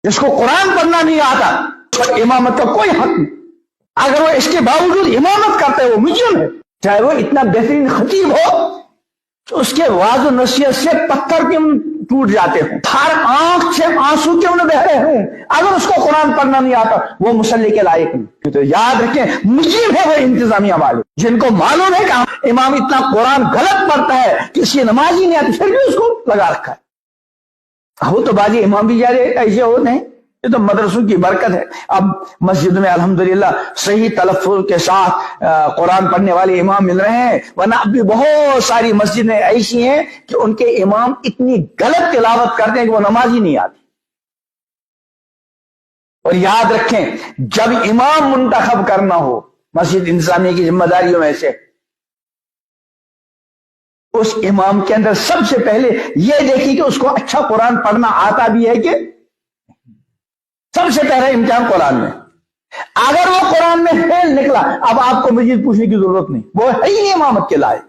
جس کو قرآن پڑھنا نہیں آتا اس کو امامت کا کوئی حق نہیں. اگر وہ اس کے باوجود امامت کرتا ہے وہ مجرم ہے. چاہے وہ اتنا بہترین خطیب ہو تو اس کے واضح و نصیحت سے پتھر کیوں ٹوٹ جاتے ہوں, ہر آنکھ سے آنسو کیوں نہ بہ رہے ہوں, اگر اس کو قرآن پڑھنا نہیں آتا وہ مصلی کے لائق نہیں. تو یاد رکھیں مجرم ہے وہ انتظامیہ والے جن کو معلوم ہے کہ امام اتنا قرآن غلط پڑھتا ہے کہ اس کی نماز ہی نہیں آتی پھر بھی اس کو لگا رکھا ہے. وہ تو بازی امام بھی جا رہے ایسے ہوتے ہیں, یہ تو مدرسوں کی برکت ہے. اب مسجد میں الحمدللہ صحیح تلفظ کے ساتھ قرآن پڑھنے والے امام مل رہے ہیں, ورنہ اب بھی بہت ساری مسجدیں ایسی ہیں کہ ان کے امام اتنی غلط تلاوت کرتے ہیں کہ وہ نماز ہی نہیں آتی. اور یاد رکھیں جب امام منتخب کرنا ہو مسجد انتظامیہ کی ذمہ داریوں میں سے, اس امام کے اندر سب سے پہلے یہ دیکھیں کہ اس کو اچھا قرآن پڑھنا آتا بھی ہے کہ سب سے پہلا امتحان قرآن میں. اگر وہ قرآن میں فیل نکلا اب آپ کو مزید پوچھنے کی ضرورت نہیں, وہ ہے ہی امامت کے لائق.